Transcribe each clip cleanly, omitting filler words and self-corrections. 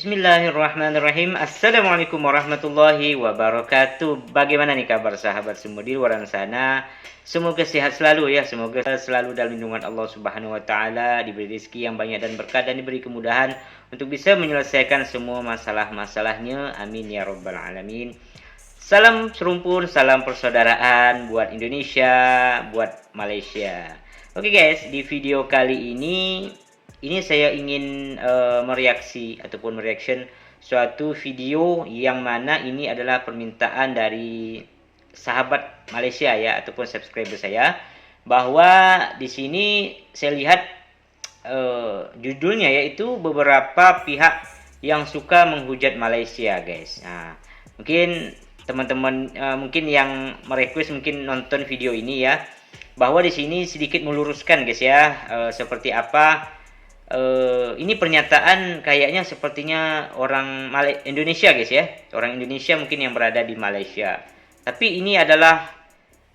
Bismillahirrahmanirrahim. Assalamualaikum warahmatullahi wabarakatuh. Bagaimana nih kabar sahabat semua di luar sana? Semoga sehat selalu ya. Semoga selalu dalam lindungan Allah Subhanahu wa taala, diberi rezeki yang banyak dan berkah dan diberi kemudahan untuk bisa menyelesaikan semua masalah-masalahnya. Amin ya rabbal alamin. Salam serumpun, salam persaudaraan buat Indonesia, buat Malaysia. Oke guys, di video kali ini saya ingin mereaksi ataupun mereaction suatu video yang mana ini adalah permintaan dari sahabat Malaysia ya ataupun subscriber saya, bahwa di sini saya lihat judulnya yaitu beberapa pihak yang suka menghujat Malaysia guys. Nah, mungkin teman-teman mungkin yang merequest mungkin nonton video ini ya, bahwa di sini sedikit meluruskan guys ya, seperti apa. Ini pernyataan kayaknya sepertinya orang Indonesia guys ya, orang Indonesia mungkin yang berada di Malaysia. Tapi ini adalah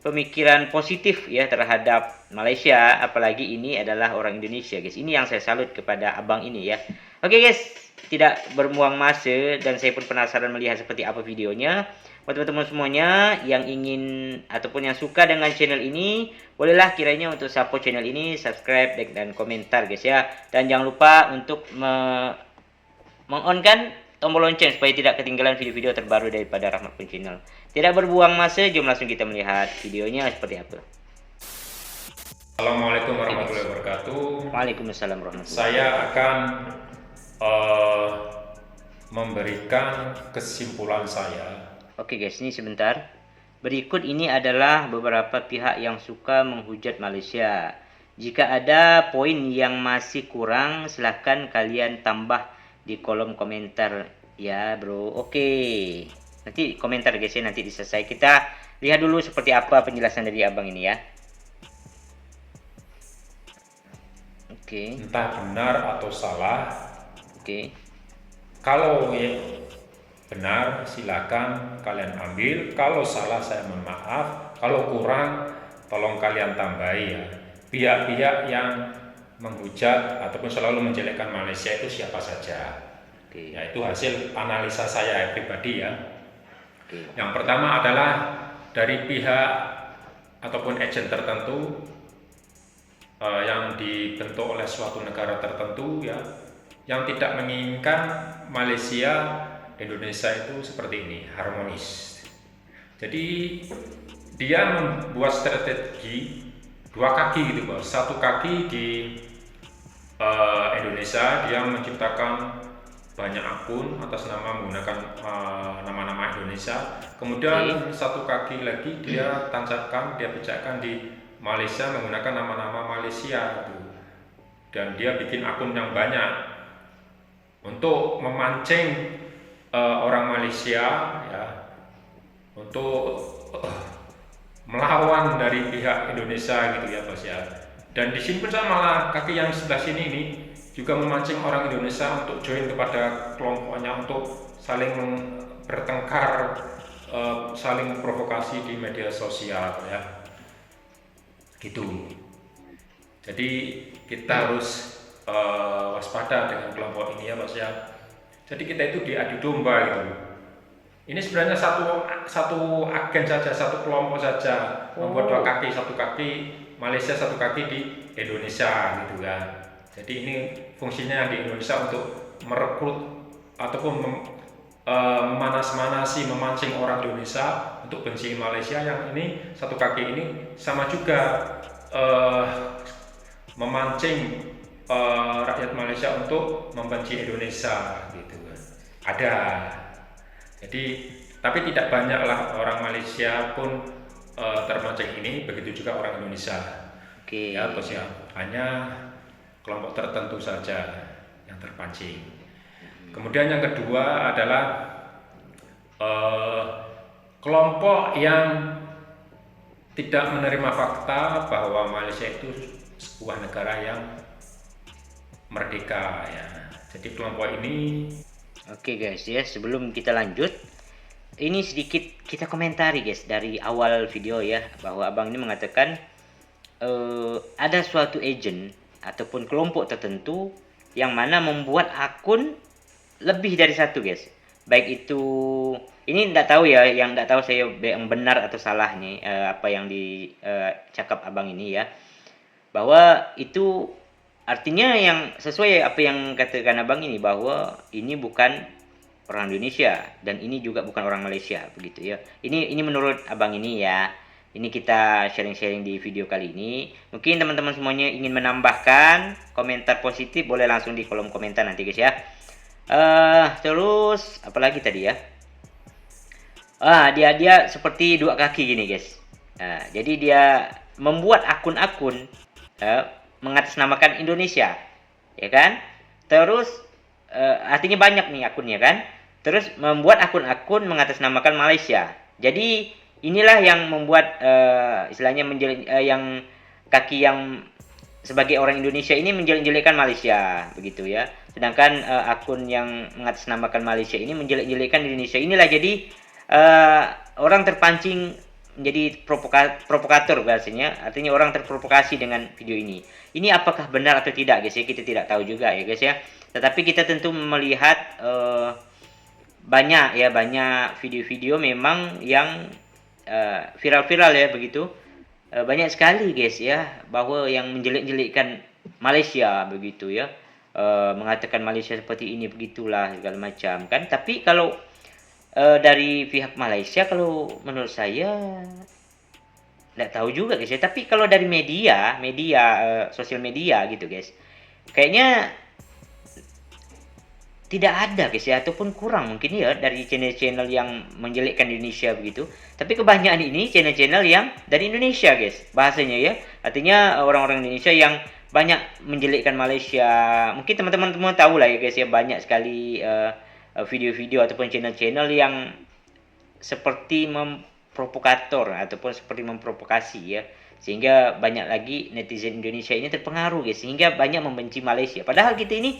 pemikiran positif ya terhadap Malaysia, apalagi ini adalah orang Indonesia guys. Ini yang saya salut kepada abang ini ya. Oke guys, tidak berbuang masa dan saya pun penasaran melihat seperti apa videonya. Buat teman-teman semuanya yang ingin ataupun yang suka dengan channel ini, bolehlah kiranya untuk support channel ini, subscribe dan komentar guys ya. Dan jangan lupa untuk meng-on-kan tombol lonceng supaya tidak ketinggalan video-video terbaru daripada Rahmat Pun Channel. Tidak berbuang masa, jom langsung kita melihat videonya seperti apa. Assalamualaikum warahmatullahi wabarakatuh. Waalaikumsalam warahmatullahi wabarakatuh. Saya akan memberikan kesimpulan saya. Oke guys, ini sebentar. Berikut ini adalah beberapa pihak yang suka menghujat Malaysia. Jika ada poin yang masih kurang, silahkan kalian tambah di kolom komentar ya bro. Oke, nanti komentar guys ya, nanti selesai. Kita lihat dulu seperti apa penjelasan dari abang ini ya. Oke. Entah benar atau salah. Oke. Kalau benar silakan kalian ambil, kalau salah saya mohon maaf, kalau kurang tolong kalian tambahi ya. Pihak-pihak yang menghujat ataupun selalu menjelekkan Malaysia itu siapa saja. Oke. Ya, itu hasil analisa saya pribadi ya. Oke. Yang pertama adalah dari pihak ataupun agen tertentu yang dibentuk oleh suatu negara tertentu ya, yang tidak menginginkan Malaysia Indonesia itu seperti ini, harmonis. Jadi dia membuat strategi dua kaki gitu bos. Satu kaki di Indonesia dia menciptakan banyak akun atas nama menggunakan nama-nama Indonesia. Kemudian satu kaki lagi dia tancapkan, dia pecahkan di Malaysia menggunakan nama-nama Malaysia itu. Dan dia bikin akun yang banyak untuk memancing orang Malaysia ya untuk melawan dari pihak Indonesia gitu ya bos ya. Dan di sini pun malah kaki yang sebelah sini ini juga memancing orang Indonesia untuk join kepada kelompoknya untuk saling bertengkar, saling provokasi di media sosial ya gitu. Jadi kita harus waspada dengan kelompok ini ya bos ya. Jadi kita itu diadu domba gitu. Ini sebenarnya satu agen saja, satu kelompok saja, membuat dua kaki, satu kaki Malaysia, satu kaki di Indonesia gitu kan. Jadi ini fungsinya di Indonesia untuk merekrut ataupun memanas-manasi, memancing orang Indonesia untuk benci Malaysia. Yang ini satu kaki ini sama juga memancing rakyat Malaysia untuk membenci Indonesia gitu kan. Ada. Jadi tapi tidak banyaklah orang Malaysia pun termancing ini, begitu juga orang Indonesia. Oke. Ya bos ya. Hanya kelompok tertentu saja yang terpancing. Kemudian yang kedua adalah kelompok yang tidak menerima fakta bahwa Malaysia itu sebuah negara yang merdeka ya. Jadi kelompok ini. Oke guys ya, sebelum kita lanjut, ini sedikit kita komentari guys dari awal video ya, bahwa abang ini mengatakan ada suatu agent ataupun kelompok tertentu yang mana membuat akun lebih dari satu guys. Baik itu ini enggak tahu ya, yang enggak tahu saya yang benar atau salah nih apa yang dicakap abang ini ya. Bahwa itu artinya yang sesuai apa yang katakan abang ini, bahwa ini bukan orang Indonesia dan ini juga bukan orang Malaysia begitu ya. Ini menurut abang ini ya. Ini kita sharing-sharing di video kali ini. Mungkin teman-teman semuanya ingin menambahkan komentar positif, boleh langsung di kolom komentar nanti guys ya. Terus apalagi tadi ya? Dia seperti dua kaki gini guys. Jadi dia membuat akun-akun mengatasnamakan Indonesia, ya kan? Terus artinya banyak nih akunnya kan? Terus membuat akun-akun mengatasnamakan Malaysia. Jadi inilah yang membuat istilahnya yang kaki yang sebagai orang Indonesia ini menjelek-jelekkan Malaysia begitu ya. Sedangkan akun yang mengatasnamakan Malaysia ini menjelek-jelekkan Indonesia. Inilah jadi orang terpancing menjadi provokator bahasanya, artinya orang terprovokasi dengan video ini. Ini apakah benar atau tidak guys ya, kita tidak tahu juga ya guys ya. Tetapi kita tentu melihat banyak video-video memang yang viral-viral ya begitu. Banyak sekali guys ya, bahwa yang menjelek-jelekkan Malaysia begitu ya. Mengatakan Malaysia seperti ini begitulah segala macam kan. Tapi kalau dari pihak Malaysia, kalau menurut saya nggak tahu juga guys ya. Tapi kalau dari media sosial media gitu guys, kayaknya tidak ada guys ya, ataupun kurang mungkin ya dari channel-channel yang menjelekkan Indonesia begitu. Tapi kebanyakan ini channel-channel yang dari Indonesia guys, bahasanya ya. Artinya orang-orang Indonesia yang banyak menjelekkan Malaysia. Mungkin teman-teman semua tahu lah ya guys ya, banyak sekali video-video ataupun channel-channel yang seperti memprovokator ataupun seperti memprovokasi ya, sehingga banyak lagi netizen Indonesia ini terpengaruh guys, sehingga banyak membenci Malaysia. Padahal kita ini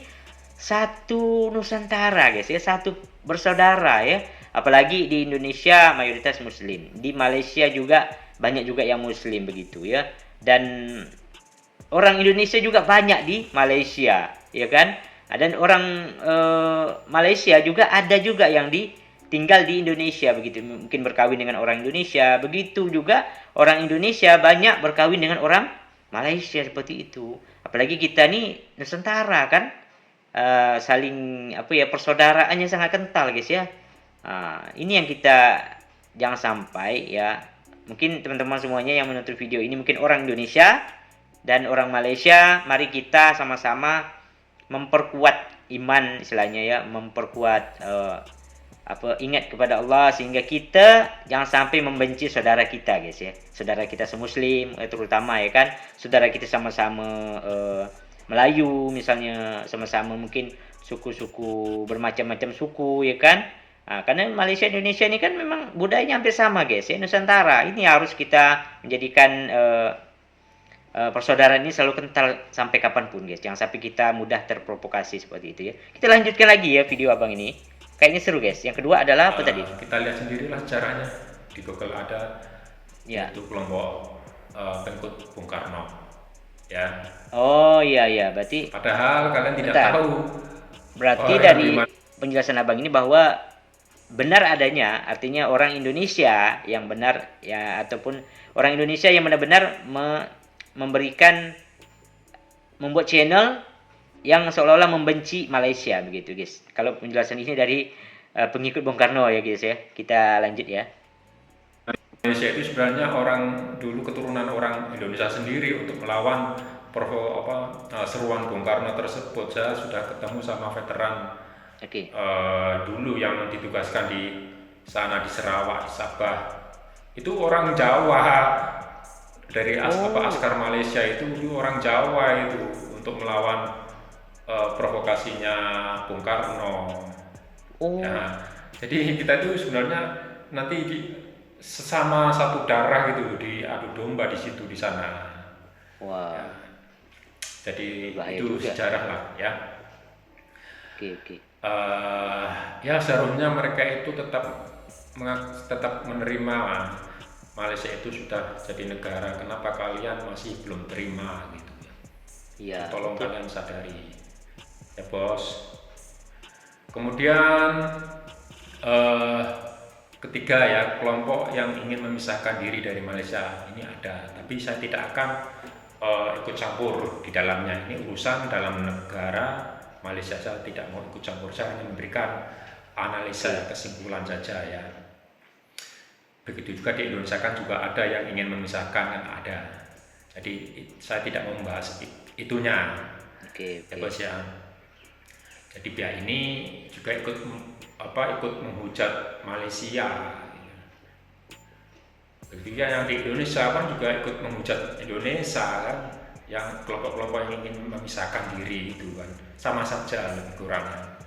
satu Nusantara guys ya, satu bersaudara ya. Apalagi di Indonesia mayoritas Muslim, di Malaysia juga banyak juga yang Muslim begitu ya. Dan orang Indonesia juga banyak di Malaysia ya kan. Dan orang Malaysia juga ada juga yang tinggal di Indonesia begitu, mungkin berkawin dengan orang Indonesia. Begitu juga orang Indonesia banyak berkawin dengan orang Malaysia seperti itu. Apalagi kita nih Nusantara kan, saling persaudaraannya sangat kental guys ya. Ini yang kita jangan sampai ya. Mungkin teman-teman semuanya yang menonton video ini mungkin orang Indonesia dan orang Malaysia, mari kita sama-sama memperkuat iman istilahnya ya, memperkuat ingat kepada Allah, sehingga kita jangan sampai membenci saudara kita guys ya, saudara kita semuslim terutama ya kan, saudara kita sama-sama Melayu misalnya, sama-sama mungkin suku-suku bermacam-macam suku ya kan. Karena Malaysia Indonesia ini kan memang budayanya hampir sama guys ya, Nusantara. Ini harus kita menjadikan persaudaraan ini selalu kental sampai kapanpun guys. Jangan sampai kita mudah terprovokasi seperti itu ya. Kita lanjutkan lagi ya video abang ini. Kayaknya seru guys. Yang kedua adalah apa tadi? Kita lihat sendirilah caranya. Di Google ada itu kelompok pengikut Bung Karno. Ya. Oh iya, berarti padahal kalian tidak tahu. Berarti dari penjelasan abang ini bahwa benar adanya, artinya orang Indonesia yang benar ya, ataupun orang Indonesia yang benar-benar membuat channel yang seolah-olah membenci Malaysia begitu guys. Kalau penjelasan ini dari pengikut Bung Karno ya guys ya. Kita lanjut ya. Indonesia itu sebenarnya orang dulu keturunan orang Indonesia sendiri untuk melawan seruan Bung Karno tersebut. Saya sudah ketemu sama veteran dulu yang ditugaskan di sana di Sarawak, di Sabah. Itu orang Jawa. Dari askar Malaysia itu orang Jawa itu untuk melawan provokasinya Bung Karno. Ya, jadi kita itu sebenarnya nanti sesama satu darah gitu, diadu domba di situ di sana. Wow. Ya. Jadi bahaya itu juga. Sejarah lah ya. Oke. Ya seharusnya mereka itu tetap menerima Malaysia itu sudah jadi negara. Kenapa kalian masih belum terima gitu ya? Iya. Tolong kalian sadari, ya bos. Kemudian ketiga ya, kelompok yang ingin memisahkan diri dari Malaysia ini ada, tapi saya tidak akan ikut campur di dalamnya. Ini urusan dalam negara Malaysia, saya tidak mau ikut campur, saya hanya memberikan analisa kesimpulan saja ya. Begitu juga di Indonesia kan juga ada yang ingin memisahkan, kan ada. Jadi saya tidak mau membahas itunya. Ya bos ya. Jadi pihak ini juga ikut menghujat Malaysia. Begitu ya, yang di Indonesia kan juga ikut menghujat Indonesia kan, yang kelompok-kelompok yang ingin memisahkan diri itu kan sama saja lebih kurangnya.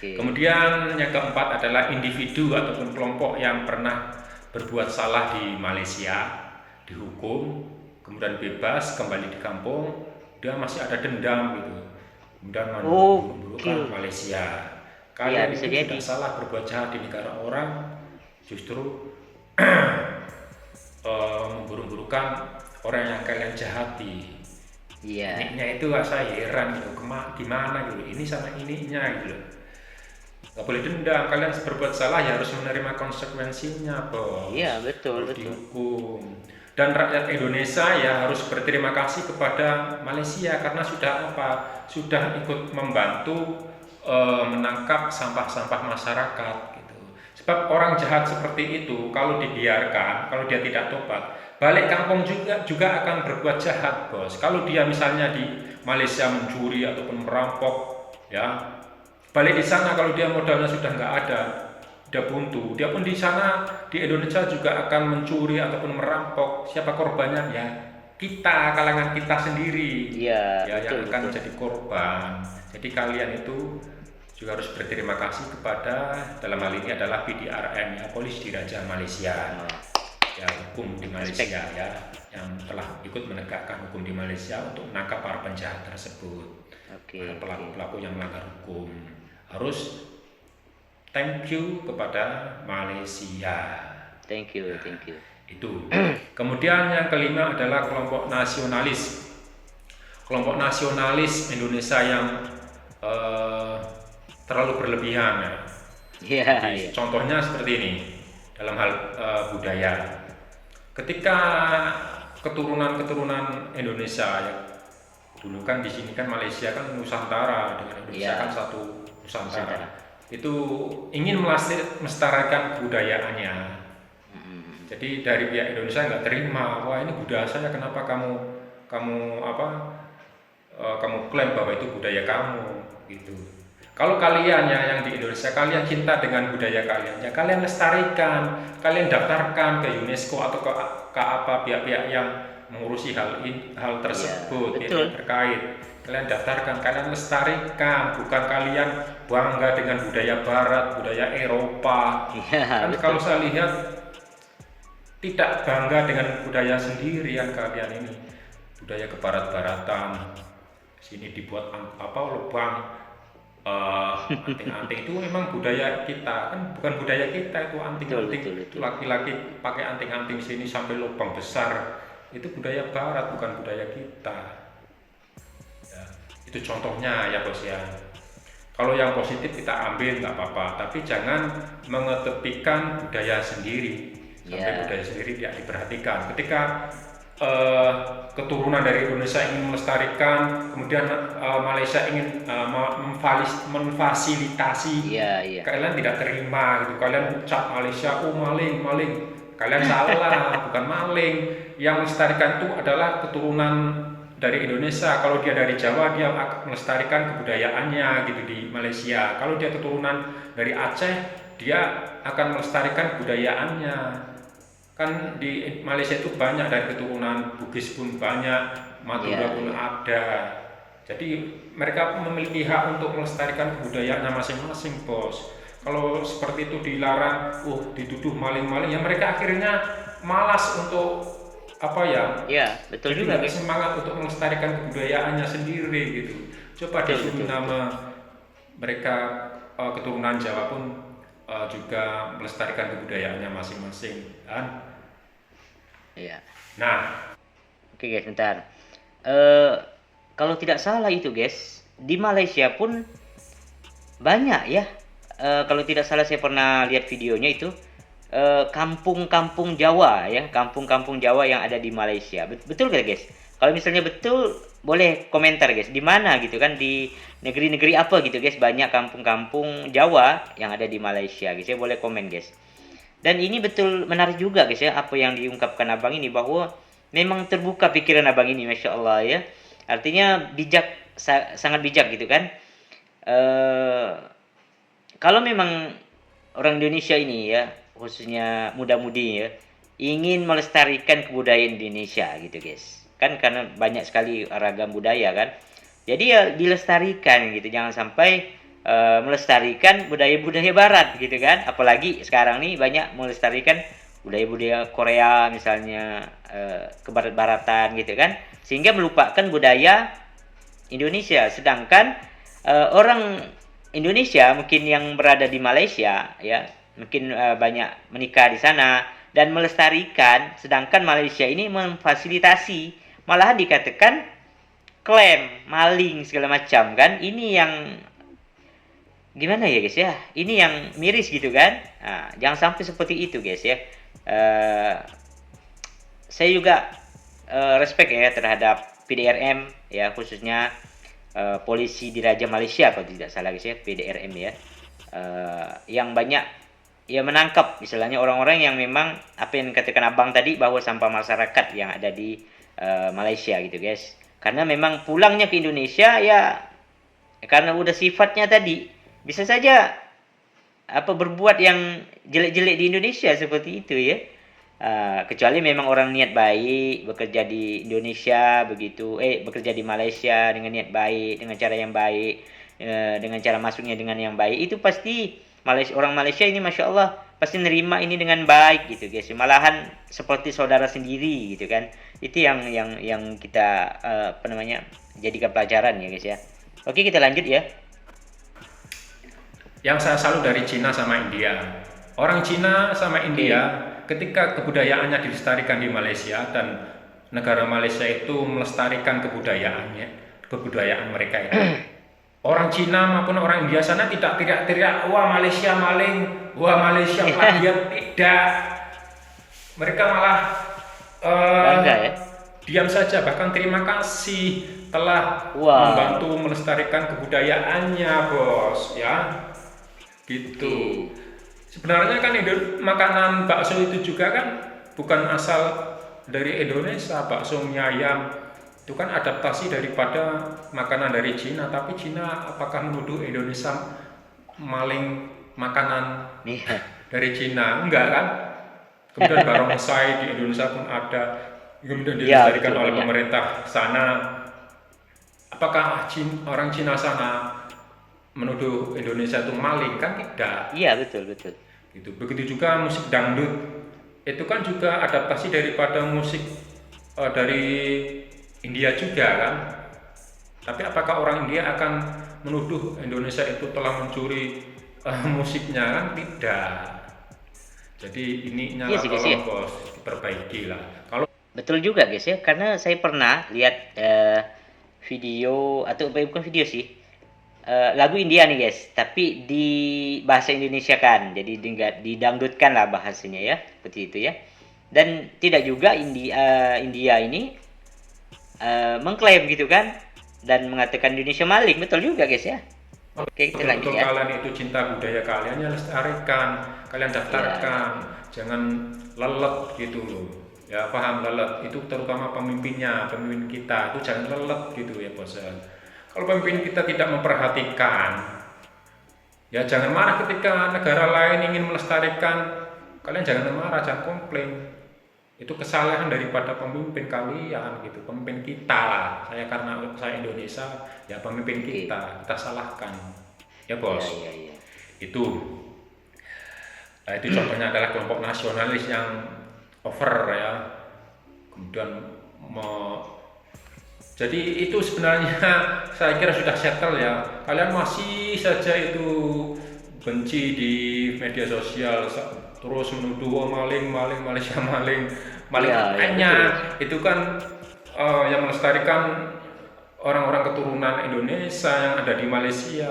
Kemudian yang keempat adalah individu ataupun kelompok yang pernah berbuat salah di Malaysia, dihukum, kemudian bebas kembali di kampung, dia masih ada dendam gitu, kemudian memburukan Malaysia. Kalian itu tidak salah berbuat jahat di negara orang, justru memburu-burukan orang yang kalian jahati. Ini itu saya heran gitu, gimana gitu, ini sama ininya gitu. Gak boleh dendam, kalian berbuat salah ya harus menerima konsekuensinya, bos. Iya, betul. Dihukum. Dan rakyat Indonesia ya harus berterima kasih kepada Malaysia karena sudah ikut membantu menangkap sampah-sampah masyarakat gitu. Sebab orang jahat seperti itu kalau dibiarkan, kalau dia tidak tobat, balik kampung juga akan berbuat jahat, bos. Kalau dia misalnya di Malaysia mencuri ataupun merampok, ya balik di sana kalau dia modalnya sudah nggak ada, udah buntu, dia pun di sana di Indonesia juga akan mencuri ataupun merampok. Siapa korbannya? Ya kita, kalangan kita sendiri, yang akan jadi korban. Jadi kalian itu juga harus berterima kasih kepada, dalam hal ini adalah PDRM ya, Polis Diraja Malaysia, ya hukum di Malaysia ya, yang telah ikut menegakkan hukum di Malaysia untuk menangkap para penjahat tersebut, pelaku-pelaku yang melanggar hukum. Harus thank you kepada Malaysia. Thank you. Itu. Kemudian yang kelima adalah kelompok nasionalis. Kelompok nasionalis Indonesia yang terlalu berlebihan ya. Contohnya seperti ini dalam hal budaya. Ketika keturunan Indonesia ya, dulu kan di sini kan Malaysia kan Nusantara, dengan Indonesia kan satu Nusantara. Itu ingin melestarikan budayaannya. Jadi dari pihak Indonesia nggak terima, wah ini budaya saya, kenapa kamu klaim bahwa itu budaya kamu gitu. Kalau kalian ya yang di Indonesia, kalian cinta dengan budaya kalian, ya kalian lestarikan, kalian daftarkan ke UNESCO atau ke apa pihak-pihak yang mengurusi hal tersebut yang terkait. Kalian daftarkan, kalian lestarikan, bukan kalian bangga dengan budaya Barat, budaya Eropa. Kan kalau saya lihat tidak bangga dengan budaya sendirian kalian ini, budaya kebarat-baratan. Sini dibuat lubang anting-anting, itu memang budaya kita, kan bukan budaya kita itu anting-anting. Itu laki-laki pakai anting-anting sini sampai lubang besar, itu budaya Barat, bukan budaya kita ya. Itu contohnya ya bos ya. Kalau yang positif kita ambil nggak apa-apa, tapi jangan mengetepikan budaya sendiri sampai budaya sendiri tidak diperhatikan. Ketika keturunan dari Indonesia ingin melestarikan, kemudian Malaysia ingin memfasilitasi, kalian tidak terima gitu, kalian ucap Malaysia, oh maling, kalian salah, bukan maling. Yang melestarikan itu adalah keturunan dari Indonesia. Kalau dia dari Jawa, dia akan melestarikan kebudayaannya gitu di Malaysia. Kalau dia keturunan dari Aceh, dia akan melestarikan kebudayaannya. Kan di Malaysia itu banyak, dari keturunan Bugis pun banyak, Madura pun ada. Jadi mereka memiliki hak untuk melestarikan kebudayaannya masing-masing, bos. Kalau seperti itu dilarang, dituduh maling-maling, ya mereka akhirnya malas untuk betul jadi juga. Jadi semangat untuk melestarikan kebudayaannya sendiri gitu. Coba disuruh nama mereka keturunan Jawa pun juga melestarikan kebudayaannya masing-masing kan. Nah, oke guys, bentar. Kalau tidak salah itu guys, di Malaysia pun banyak ya kalau tidak salah saya pernah lihat videonya itu kampung-kampung Jawa ya, kampung-kampung Jawa yang ada di Malaysia. Betul gak guys? Kalau misalnya betul, boleh komentar guys. Di mana gitu kan, di negeri-negeri apa gitu guys, banyak kampung-kampung Jawa yang ada di Malaysia guys ya, boleh komen guys. Dan ini betul menarik juga guys ya, apa yang diungkapkan abang ini, bahwa memang terbuka pikiran abang ini, masya Allah ya. Artinya bijak, sangat bijak gitu kan. Kalau memang orang Indonesia ini ya, khususnya muda-mudi ya, ingin melestarikan kebudayaan Indonesia gitu guys. Kan karena banyak sekali ragam budaya kan. Jadi ya dilestarikan gitu, jangan sampai melestarikan budaya-budaya barat gitu kan. Apalagi sekarang nih banyak melestarikan budaya-budaya Korea misalnya, ke barat-baratan gitu kan. Sehingga melupakan budaya Indonesia. Sedangkan orang Indonesia mungkin yang berada di Malaysia ya, mungkin banyak menikah di sana dan melestarikan, sedangkan Malaysia ini memfasilitasi, malahan dikatakan klaim maling segala macam kan. Ini yang gimana ya guys ya, ini yang miris gitu kan. Nah, jangan sampai seperti itu guys ya. Saya juga respect ya terhadap PDRM ya, khususnya polisi Diraja Malaysia kalau tidak salah guys ya, PDRM ya, yang banyak ya menangkap istilahnya orang-orang yang memang apa yang dikatakan abang tadi, bahwa sampah masyarakat yang ada di Malaysia gitu guys. Karena memang pulangnya ke Indonesia ya karena udah sifatnya tadi, bisa saja apa berbuat yang jelek-jelek di Indonesia seperti itu ya. Kecuali memang orang niat baik bekerja di Indonesia begitu, bekerja di Malaysia dengan niat baik, dengan cara yang baik, dengan cara masuknya dengan yang baik, itu pasti orang Malaysia ini masya Allah pasti nerima ini dengan baik gitu guys. Malahan seperti saudara sendiri gitu kan. Itu yang kita apa namanya, jadikan pelajaran ya guys ya. Oke, kita lanjut ya. Yang saya salut dari Cina sama India, orang Cina sama India ketika kebudayaannya dilestarikan di Malaysia dan negara Malaysia itu melestarikan kebudayaan mereka itu. Orang Cina maupun orang India sana tidak teriak-teriak, wah Malaysia maling, wah Malaysia plagiat, tidak. Mereka malah Bangga ya. diam saja, bahkan terima kasih telah membantu melestarikan kebudayaannya, bos ya. Gitu. Sebenarnya kan makanan bakso itu juga kan bukan asal dari Indonesia. Bakso mie ayam itu kan adaptasi daripada makanan dari Cina. Tapi Cina apakah menuduh Indonesia maling makanan dari Cina? Enggak kan? Kemudian barongsai di Indonesia pun ada, kemudian dilestarikan oleh pemerintah sana. Apakah orang Cina sana menuduh Indonesia itu maling? Kan tidak. Iya, betul. Gitu. Begitu juga musik dangdut, itu kan juga adaptasi daripada musik dari India juga kan. Tapi apakah orang India akan menuduh Indonesia itu telah mencuri musiknya? Kan tidak. Jadi ini nyala tolong bos, diperbaiki lah. Kalau betul juga guys ya, karena saya pernah lihat video, atau bukan video sih, lagu India nih guys, tapi di bahasa Indonesia kan, jadi didangdutkan lah bahasanya ya, seperti itu ya. Dan tidak juga India ini mengklaim gitu kan, dan mengatakan Indonesia maling, betul juga guys ya. Oke, kita lanjut ya. Kalian itu cinta budaya kalian, ya lestarikan, kalian daftarkan, jangan lelet gitu loh. Ya paham, lelet itu terutama pemimpin kita itu jangan lelet gitu ya bos. Kalau pemimpin kita tidak memperhatikan, ya jangan marah ketika negara lain ingin melestarikan. Kalian jangan marah, jangan komplain. Itu kesalahan daripada pemimpin kalian gitu, pemimpin kita lah. Karena saya Indonesia, ya pemimpin kita salahkan. Ya bos. Ya. Itu contohnya adalah kelompok nasionalis yang over ya. Kemudian jadi itu sebenarnya saya kira sudah settle ya. Kalian masih saja itu benci di media sosial, terus menuduh maling Malaysia maling. Hanya itu kan yang melestarikan orang-orang keturunan Indonesia yang ada di Malaysia.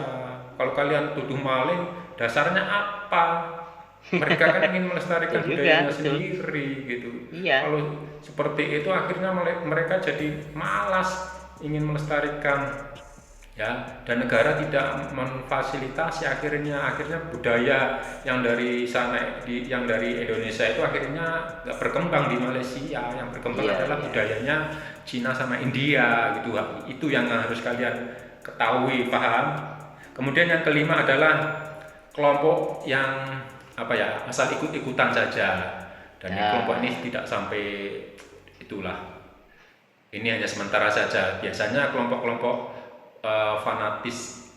Kalau kalian tuduh maling, dasarnya apa? Mereka kan ingin melestarikan Betul juga, budayanya betul. sendiri gitu. Iya. Kalau seperti itu akhirnya mereka jadi malas ingin melestarikan, ya, dan negara tidak memfasilitasi, akhirnya budaya yang dari sana yang dari Indonesia itu akhirnya nggak berkembang di Malaysia. Yang berkembang Iya, adalah iya. budayanya Cina sama India gitu. Itu yang harus kalian ketahui, paham. Kemudian yang kelima adalah kelompok yang asal ikut-ikutan saja, dan kelompok ini tidak sampai itulah, ini hanya sementara saja. Biasanya kelompok-kelompok fanatis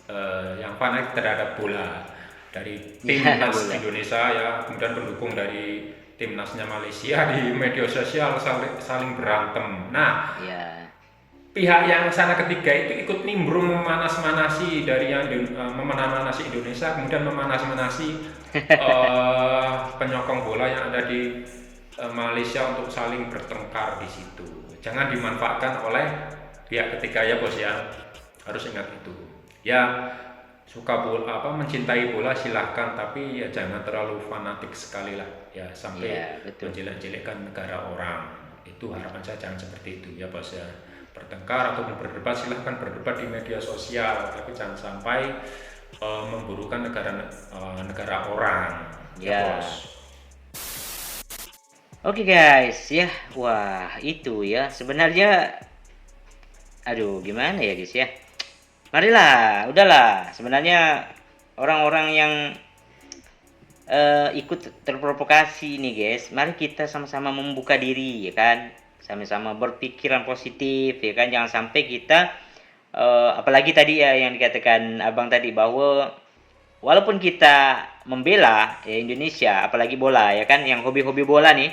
yang fanatik terhadap bola dari timnas Indonesia, ya, kemudian pendukung dari timnasnya Malaysia di media sosial saling berantem. Nah, pihak yang sana ketiga itu ikut nimbrung memanas-manasi dari yang memanas-manasi Indonesia, kemudian memanas-manasi penyokong bola yang ada di Malaysia untuk saling bertengkar di situ. Jangan dimanfaatkan oleh pihak ketiga, ya bos, ya. Harus ingat itu. Ya, suka bola mencintai bola silahkan, tapi ya jangan terlalu fanatik sekali lah, ya, sampai menjelek-jelekkan negara orang. Itu harapan saya jangan seperti itu, ya bos, ya. Bertengkar ataupun berdebat silahkan berdebat di media sosial, tapi jangan sampai memburukan negara orang, ya bos. Oke guys, ya, wah itu ya sebenarnya, aduh gimana ya guys ya. Marilah, udahlah, sebenarnya orang-orang yang ikut terprovokasi nih guys, mari kita sama-sama membuka diri, ya kan, sama-sama berpikiran positif, ya kan, jangan sampai kita apalagi tadi ya yang dikatakan abang tadi, bahwa walaupun kita membela ya Indonesia, apalagi bola, ya kan, yang hobi-hobi bola nih,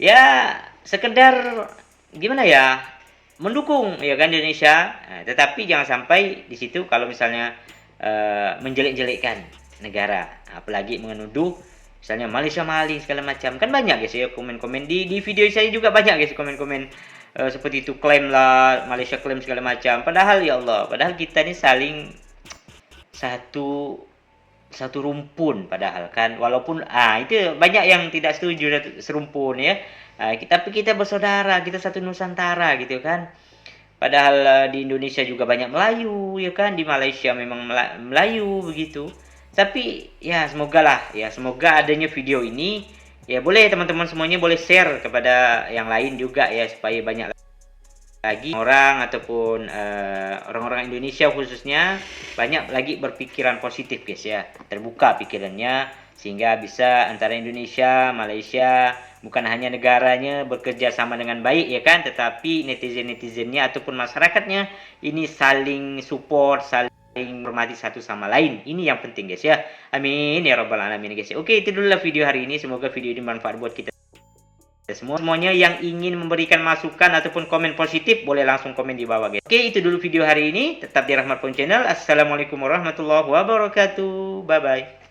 ya sekedar gimana ya, mendukung, ya kan, Indonesia. Nah, tetapi jangan sampai di situ kalau misalnya menjelek-jelekkan negara, apalagi menuduh misalnya Malaysia maling segala macam. Kan banyak guys ya komen-komen di video saya juga, banyak guys komen-komen seperti itu, klaim lah Malaysia, klaim segala macam. Padahal ya Allah, padahal kita ini saling satu rumpun, padahal kan, walaupun itu banyak yang tidak setuju serumpun ya, tapi kita bersaudara, kita satu Nusantara gitu kan. Padahal di Indonesia juga banyak Melayu, ya kan, di Malaysia memang Melayu begitu. Tapi ya semoga adanya video ini, ya boleh teman-teman semuanya boleh share kepada yang lain juga ya, supaya banyak lagi orang ataupun orang-orang Indonesia khususnya banyak lagi berpikiran positif guys ya, terbuka pikirannya, sehingga bisa antara Indonesia, Malaysia, bukan hanya negaranya bekerja sama dengan baik, ya kan, tetapi netizen-netizennya ataupun masyarakatnya ini saling support, saling menghormati satu sama lain. Ini yang penting guys ya. Amin ya rabbal alamin guys. Oke, itu dulu video hari ini. Semoga video ini bermanfaat buat kita semuanya. Yang ingin memberikan masukan ataupun komen positif boleh langsung komen di bawah guys. Oke, itu dulu video hari ini. Tetap di Rahmat Pon Channel. Assalamualaikum warahmatullahi wabarakatuh. Bye bye.